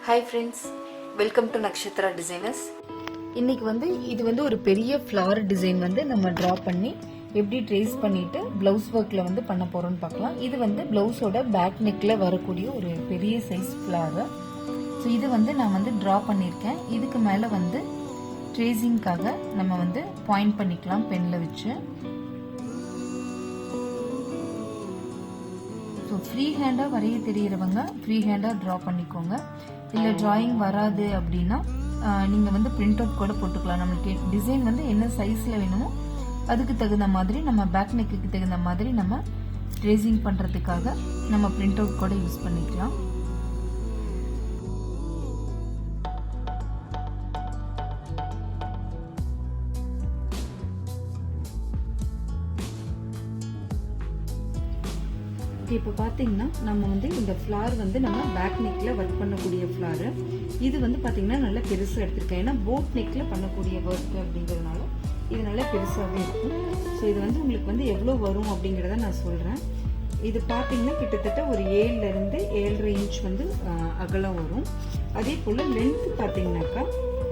Hi friends, welcome to Nakshatra designers. இன்றைக்கி இது ஒரு பெரிய ஃப்ளவர் டிசைன் நம்ம ட்ரா பண்ணி எப்படி ட்ரேஸ் பண்ணிவிட்டு ப்ளவுஸ் ஒர்க்கில் பண்ண போகிறோன்னு பார்க்கலாம். இது ப்ளவுஸோட பேக் நெக்கில் வரக்கூடிய ஒரு பெரிய சைஸ் ஃப்ளவர். ஸோ இது நான் ட்ரா பண்ணியிருக்கேன். இதுக்கு மேலே ட்ரேசிங்காக நம்ம பாயிண்ட் பண்ணிக்கலாம் பென்னில் வச்சு. ஸோ ஃப்ரீ ஹேண்டாக வரைய தெரிகிறவங்க ஃப்ரீ ஹேண்டாக ட்ரா பண்ணிக்கோங்க. இல்லை ட்ராயிங் வராது அப்படின்னா நீங்கள் பிரிண்ட் அவுட் கூட போட்டுக்கலாம். நம்மளுக்கு டிசைன் என்ன சைஸில் வேணுமோ அதுக்கு தகுந்த மாதிரி நம்ம பேக் நெக்குக்கு தகுந்த மாதிரி நம்ம ட்ரேசிங் பண்ணுறதுக்காக நம்ம பிரிண்ட் அவுட் கூட யூஸ் பண்ணிக்கலாம். இப்போ பார்த்தீங்கன்னா நம்ம இந்த ஃப்ளார் நம்ம பேக் நெக்கில் ஒர்க் பண்ணக்கூடிய ஃப்ளாரு. இது பார்த்தீங்கன்னா நல்லா பெருசாக எடுத்திருக்கேன். ஏன்னா போட் நெக்கில் பண்ணக்கூடிய ஒர்க் அப்படிங்கிறதுனால இது நல்லா பெருசாகவே இருக்கும். ஸோ இது உங்களுக்கு எவ்வளோ வரும் அப்படிங்கிறத நான் சொல்கிறேன். இது பார்த்தீங்கன்னா கிட்டத்தட்ட ஒரு 7லேருந்து 7.5 இன்ச் அகலம் வரும். அதே போல் லென்த்து பார்த்தீங்கன்னாக்கா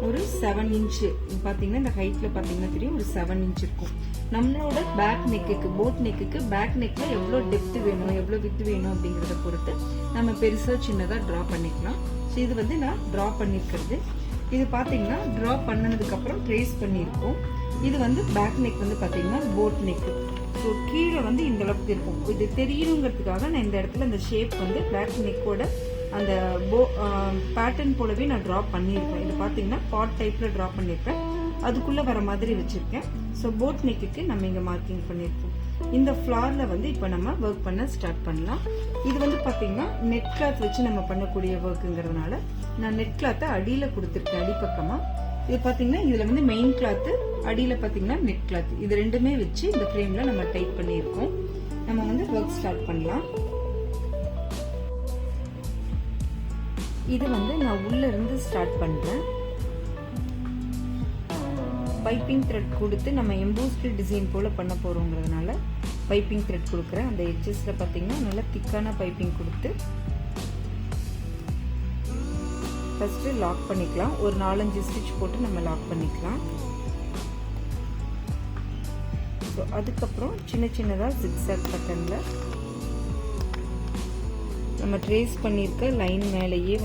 ஒரு 7 இன்ச்சு பார்த்தீங்கன்னா இந்த ஹைட்டில் பார்த்தீங்கன்னா தெரியும், ஒரு 7 இன்ச் இருக்கும். நம்மளோட பேக் நெக்குக்கு போட் நெக்குக்கு பேக் நெக்கில் எவ்வளோ டெப்த் வேணும் எவ்வளோ வித்து வேணும் அப்படிங்கிறத பொறுத்து நம்ம பெருசாக சின்னதாக ட்ரா பண்ணிக்கலாம். ஸோ இது நான் ட்ரா பண்ணியிருக்கிறது. இது பார்த்தீங்கன்னா ட்ரா பண்ணதுக்கப்புறம் ட்ரேஸ் பண்ணியிருக்கோம். இது பேக் நெக் பார்த்தீங்கன்னா போட் நெக்கு. ஸோ கீழே இந்த அளவுக்கு இருக்கும். இது தெரியணுங்கிறதுக்காக நான் இந்த இடத்துல இந்த ஷேப் பேக் நெக்கோட அந்த பேட்டர்ன் போலவே நான் ட்ரா பண்ணியிருக்கேன். இது பார்த்தீங்கன்னா பாட் டைப்பில் ட்ரா பண்ணியிருக்கேன். அதுக்குள்ளே வர மாதிரி வச்சுருக்கேன். ஸோ போட் நெக்குக்கு நம்ம இங்கே மார்க்கிங் பண்ணியிருக்கோம். இந்த ஃப்ளாரில் இப்போ நம்ம ஒர்க் பண்ண ஸ்டார்ட் பண்ணலாம். இது பார்த்தீங்கன்னா நெட் கிளாத் வச்சு நம்ம பண்ணக்கூடிய ஒர்க்குங்கிறதுனால நான் நெட் கிளாத்தை அடியில் கொடுத்துருக்கேன், அடிப்பக்கமாக. இது பார்த்தீங்கன்னா இதில் மெயின் கிளாத்து, அடியில் பார்த்தீங்கன்னா நெட் கிளாத், இது ரெண்டுமே வச்சு இந்த ஃப்ரேமில் நம்ம டைப் பண்ணியிருக்கோம். நம்ம ஒர்க் ஸ்டார்ட் பண்ணலாம். இது நான் உள்ளே இருந்து ஸ்டார்ட் பண்ணுறேன். பைப்பிங் த்ரெட் கொடுத்து நம்ம எம்போஸ்டு டிசைன் போல் பண்ண போகிறோங்கிறதுனால பைப்பிங் த்ரெட் கொடுக்குறேன். அந்த எட்ஜஸில் பார்த்தீங்கன்னா நல்லா திக்கான பைப்பிங் கொடுத்து ஃபஸ்ட்டு லாக் பண்ணிக்கலாம். ஒரு 4-5 ஸ்டிச் போட்டு நம்ம லாக் பண்ணிக்கலாம். ஸோ அதுக்கப்புறம் சின்ன சின்னதாக ஜிக்ஸாக் பட்டனில் நம்ம ட்ரேஸ் பண்ணியிருக்க லைன் மேலேயே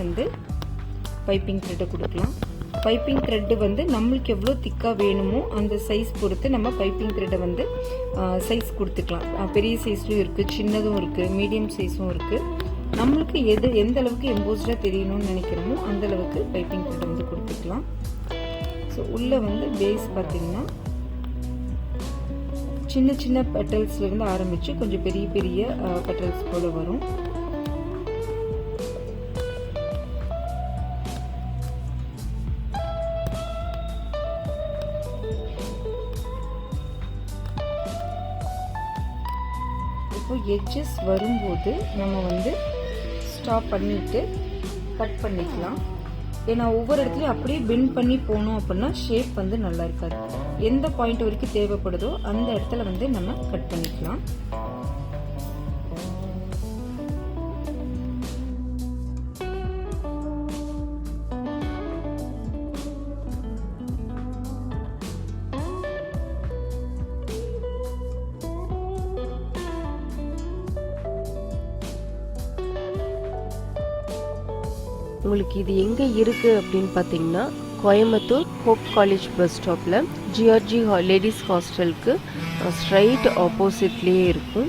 பைப்பிங் த்ரெட்டை கொடுக்கலாம். பைப்பிங் த்ரெட்டு நம்மளுக்கு எவ்வளோ திக்காக வேணுமோ அந்த சைஸ் பொறுத்து நம்ம பைப்பிங் த்ரெட்டை சைஸ் கொடுத்துக்கலாம். பெரிய சைஸ்லையும் இருக்குது, சின்னதும் இருக்குது, மீடியம் சைஸும் இருக்குது. நம்மளுக்கு எந்த அளவுக்கு எம்போஸ்டாக தெரியணும்னு நினைக்கிறோமோ அந்த அளவுக்கு பைப்பிங் த்ரெட்டை கொடுத்துக்கலாம். ஸோ உள்ளே பேஸ் பார்த்திங்கன்னா சின்ன சின்ன பெட்டல்ஸ்லேருந்து ஆரம்பித்து கொஞ்சம் பெரிய பெரிய பெட்டல்ஸ் போல் வரும். இப்போ எட்ஜஸ் வரும்போது நம்ம ஸ்டாப் பண்ணிவிட்டு கட் பண்ணிக்கலாம். ஏன்னா ஒவ்வொரு இடத்துலையும் அப்படியே பெண்ட் பண்ணி போனோம் அப்படின்னா ஷேப் நல்லா இருக்காது. எந்த பாயிண்ட் வரைக்கும் தேவைப்படுதோ அந்த இடத்துல நம்ம கட் பண்ணிக்கலாம். உங்களுக்கு இது எங்கே இருக்குது அப்படின்னு பார்த்தீங்கன்னா கோயம்புத்தூர் ஹோப் காலேஜ் பஸ் ஸ்டாப்பில் ஜிஆர்ஜி லேடிஸ் ஹாஸ்டலுக்கு ஸ்ட்ரைட் ஆப்போசிட்லேயே இருக்கும்.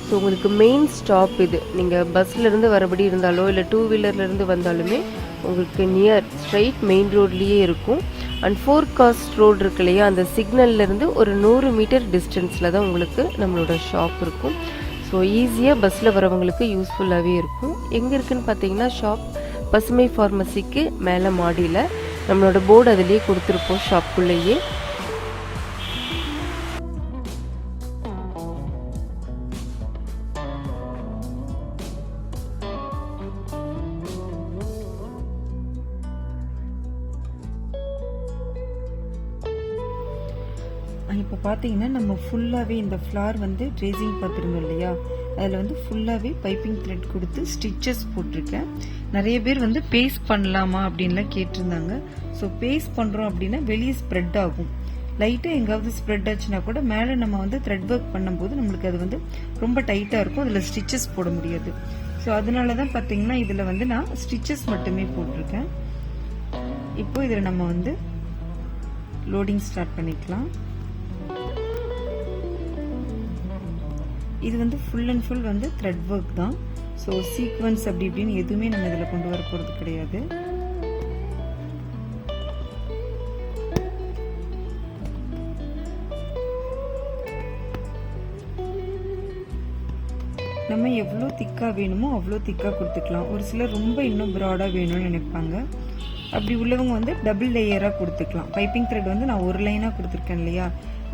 ஸோ உங்களுக்கு மெயின் ஸ்டாப் இது. நீங்கள் பஸ்லேருந்து வரபடி இருந்தாலோ இல்லை 2 வீலர்லேருந்து வந்தாலுமே உங்களுக்கு நியர் ஸ்ட்ரைட் மெயின் ரோட்லேயே இருக்கும். அண்ட் 4 காஸ்ட் ரோடு இருக்கு இல்லையா, அந்த சிக்னல்லேருந்து ஒரு 100 மீட்டர் டிஸ்டன்ஸில் தான் உங்களுக்கு நம்மளோட ஷாப் இருக்கும். ஸோ ஈஸியாக பஸ்ஸில் வரவங்களுக்கு யூஸ்ஃபுல்லாகவே இருக்கும். எங்கே இருக்குதுன்னு பார்த்தீங்கன்னா ஷாப் பசுமை ஃபார்மசிக்கு மேலே மாடியில் நம்மளோட போர்டு அதிலேயே கொடுத்துருப்போம் ஷாப்புக்குள்ளேயே. இப்போ பார்த்தீங்கன்னா நம்ம ஃபுல்லாகவே இந்த ஃப்ளார் ட்ரேசிங் பார்த்துருந்தோம் இல்லையா, அதில் வந்து ஃபுல்லாகவே பைப்பிங் த்ரெட் கொடுத்து ஸ்டிச்சஸ் போட்டிருக்கேன். நிறைய பேர் வந்து பேஸ்ட் பண்ணலாமா அப்படின்லாம் கேட்டிருந்தாங்க. ஸோ பேஸ்ட் பண்ணுறோம் அப்படின்னா வெளியே ஸ்ப்ரெட் ஆகும். லைட்டாக எங்காவது ஸ்ப்ரெட் ஆச்சுன்னா கூட மேலே நம்ம வந்து த்ரெட் ஒர்க் பண்ணும்போது நம்மளுக்கு அது வந்து ரொம்ப டைட்டாக இருக்கும், அதில் ஸ்டிச்சஸ் போட முடியாது. ஸோ அதனால தான் பார்த்தீங்கன்னா இதில் வந்து நான் ஸ்டிச்சஸ் மட்டுமே போட்டிருக்கேன். இப்போ இதில் நம்ம வந்து லோடிங் ஸ்டார்ட் பண்ணிக்கலாம். இது வந்து ஃபுல் அண்ட் ஃபுல் வந்து த்ரெட் ஒர்க் தான். ஸோ சீக்வன்ஸ் அப்படி இப்படின்னு எதுவுமே நம்ம இதில் கொண்டு வர போகிறது கிடையாது. நம்ம எவ்வளோ திக்காக வேணுமோ அவ்வளோ திக்காக கொடுத்துக்கலாம். ஒரு சிலர் ரொம்ப இன்னும் ப்ராடாக வேணும்னு நினைப்பாங்க. அப்படி உள்ளவங்க வந்து டபுள் லேயராக கொடுத்துக்கலாம். பைப்பிங் த்ரெட் வந்து நான் ஒரு லைனாக கொடுத்துருக்கேன் இல்லையா,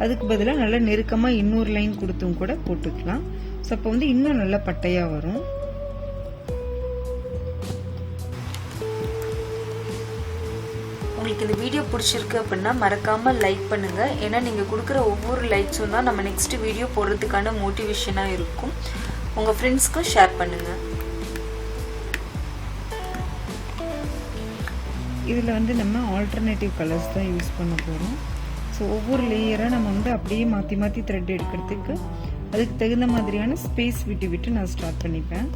அதுக்கு பதிலாக நல்லா நெருக்கமாக இன்னொரு லைன் கொடுத்தும் கூட போட்டுக்கலாம். ஸோ அப்போ வந்து இன்னும் நல்லா பட்டையாக வரும். உங்களுக்கு இந்த வீடியோ பிடிச்சிருக்கு அப்படின்னா மறக்காமல் லைக் பண்ணுங்கள். ஏன்னா நீங்கள் கொடுக்குற ஒவ்வொரு லைக்ஸும் தான் நம்ம நெக்ஸ்ட் வீடியோ போடுறதுக்கான மோட்டிவேஷனாக இருக்கும். உங்கள் ஃப்ரெண்ட்ஸ்க்கும் ஷேர் பண்ணுங்கள். இதில் வந்து நம்ம ஆல்டர்னேட்டிவ் கலர்ஸ் தான் யூஸ் பண்ண போகிறோம். ஸோ ஒவ்வொரு லேயராக நம்ம வந்து அப்படியே மாற்றி மாற்றி த்ரெட் எடுக்கிறதுக்கு அதுக்கு தகுந்த மாதிரியான ஸ்பேஸ் விட்டு விட்டு நான் ஸ்டார்ட் பண்ணிப்பேன்.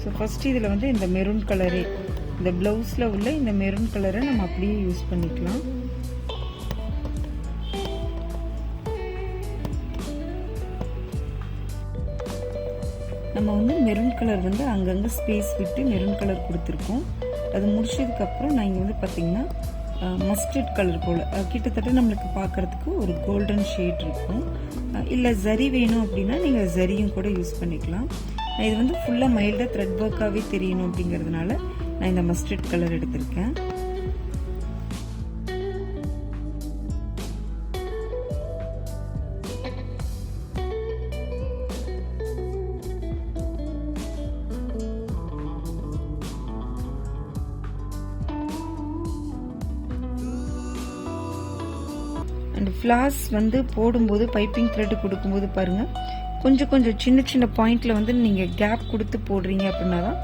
ஸோ ஃபஸ்ட்டு இதில் வந்து இந்த மெரூன் கலரே, இந்த ப்ளவுஸில் உள்ள இந்த மெரூன் கலரை நம்ம அப்படியே யூஸ் பண்ணிக்கலாம். நம்ம வந்து மெரூன் கலர் வந்து அங்கங்கே ஸ்பேஸ் விட்டு மெரூன் கலர் கொடுத்துருக்கோம். அது முடிச்சதுக்கப்புறம் நான் இங்கே வந்து பார்த்திங்கன்னா மஸ்டர்ட் கலர் போல் கிட்டத்தட்ட நம்மளுக்கு பார்க்குறதுக்கு ஒரு கோல்டன் ஷேட் இருக்கும். இல்லை ஜரி வேணும் அப்படின்னா நீங்கள் ஜரியும் கூட யூஸ் பண்ணிக்கலாம். நான் இது வந்து ஃபுல்லாக மைல்டாக த்ரெட் ஒர்க்காகவே தெரியணும் அப்படிங்கிறதுனால நான் இந்த மஸ்டர்ட் கலர் எடுத்திருக்கேன். அண்ட் ஃப்ளார்ஸ் வந்து போடும்போது பைப்பிங் த்ரெட்டு கொடுக்கும்போது பாருங்கள், கொஞ்சம் கொஞ்சம் சின்ன சின்ன பாயிண்டில் வந்து நீங்கள் கேப் கொடுத்து போடுறீங்க அப்படின்னா தான்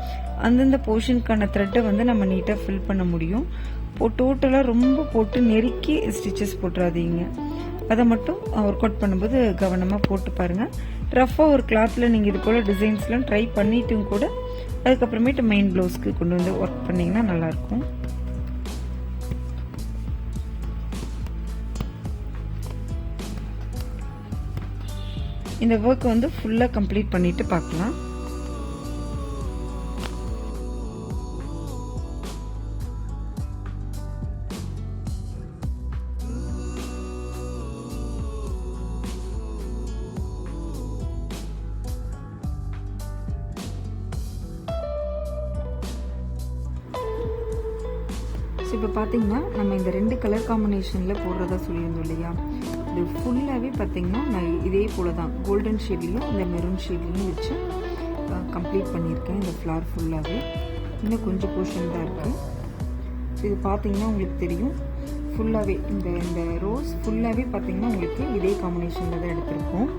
அந்தந்த போர்ஷனுக்கான த்ரெட்டை வந்து நம்ம நீட்டாக ஃபில் பண்ண முடியும். டோட்டலாக ரொம்ப போட்டு நெருக்கி ஸ்டிச்சஸ் போட்டுறாதீங்க. அதை மட்டும் ஒர்க் அவுட் பண்ணும்போது கவனமாக போட்டு பாருங்கள். ரஃபாக ஒரு கிளாத்தில் நீங்கள் இது போல் டிசைன்ஸ்லாம் ட்ரை பண்ணிட்டும் கூட அதுக்கப்புறமேட்டு மெயின் ப்ளவுஸ்க்கு கொண்டு வந்து ஒர்க் பண்ணிங்கன்னா நல்லாயிருக்கும். இந்த ஒர்க் வந்து ஃபுல்லாக கம்ப்ளீட் பண்ணிட்டு பார்க்கலாம். இப்போ பார்த்தீங்கன்னா நம்ம இந்த 2 கலர் காம்பினேஷனில் போடுறதா சொல்லியிருந்தோம் இல்லையா, இது ஃபுல்லாகவே பார்த்தீங்கன்னா நான் இதே போல் தான் கோல்டன் ஷேட்லேயும் இந்த மெரூன் ஷேட்லேயும் வச்சு கம்ப்ளீட் பண்ணியிருக்கேன். இந்த ஃப்ளார் ஃபுல்லாகவே இன்னும் கொஞ்சம் போர்ஷன் தான் இருக்குது. இது பார்த்தீங்கன்னா உங்களுக்கு தெரியும், ஃபுல்லாகவே இந்த ரோஸ் ஃபுல்லாகவே பார்த்தீங்கன்னா உங்களுக்கு இதே காம்பினேஷனில் தான் எடுத்திருக்கோம்.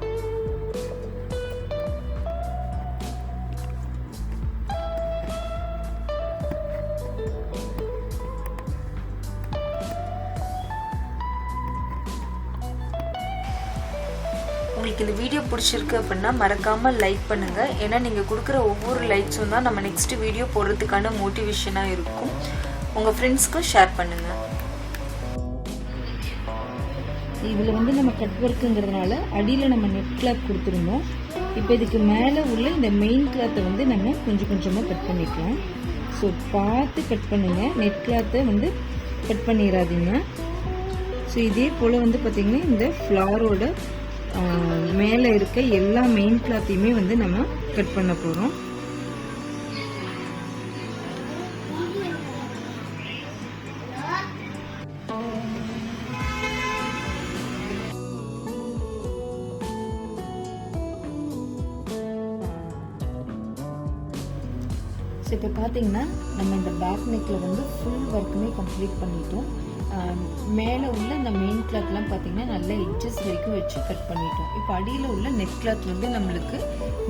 உங்களுக்கு இந்த வீடியோ பிடிச்சிருக்கு அப்படின்னா மறக்காமல் லைக் பண்ணுங்கள். ஏன்னா நீங்கள் கொடுக்குற ஒவ்வொரு லைக்ஸும் தான் நம்ம நெக்ஸ்ட் வீடியோ போடுறதுக்கான மோட்டிவேஷனாக இருக்கும். உங்கள் ஃப்ரெண்ட்ஸ்க்கும் ஷேர் பண்ணுங்கள். இதில் வந்து நம்ம கட் ஒர்க்குங்கிறதுனால அடியில் நம்ம நெட் கிளாத் கொடுத்துருந்தோம். இப்போ இதுக்கு மேலே உள்ள இந்த மெயின் கிளாத்தை வந்து நம்ம கொஞ்சம் கொஞ்சமாக கட் பண்ணிக்கலாம். ஸோ பார்த்து கட் பண்ணுங்கள், நெட் கிளாத்தை வந்து கட் பண்ணிடாதீங்க. ஸோ இதே போல் வந்து பார்த்திங்கன்னா இந்த ஃப்ளாரோட மேலே இருக்க எல்லா மெயின் கிளாத்தையுமே வந்து நம்ம கட் பண்ண போகிறோம். ஸோ இப்போ பார்த்தீங்கன்னா நம்ம இந்த பேக் நெக்கில் வந்து ஃபுல் ஒர்க்குமே கம்ப்ளீட் பண்ணிட்டோம். மேலே உள்ள இந்த மெயின் கிளாத்லாம் பார்த்தீங்கன்னா நல்ல எட்ஜஸ் வரைக்கும் வச்சு கட் பண்ணிட்டோம். இப்போ அடியில் உள்ள நெட் கிளாத் வந்து நம்மளுக்கு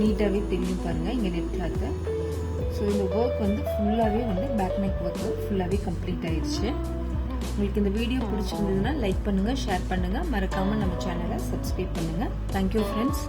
நீட்டாகவே தெரியும் பாருங்கள் இங்கே நெட் கிளாத்து. ஸோ இந்த ஒர்க் வந்து ஃபுல்லாகவே வந்து பேக் நெக் ஒர்க்கு ஃபுல்லாகவே கம்ப்ளீட் ஆயிடுச்சு. உங்களுக்கு இந்த வீடியோ பிடிச்சிருந்ததுன்னா லைக் பண்ணுங்கள், ஷேர் பண்ணுங்கள், மறக்காமல் நம்ம சேனலை சப்ஸ்கிரைப் பண்ணுங்கள். Thank you friends.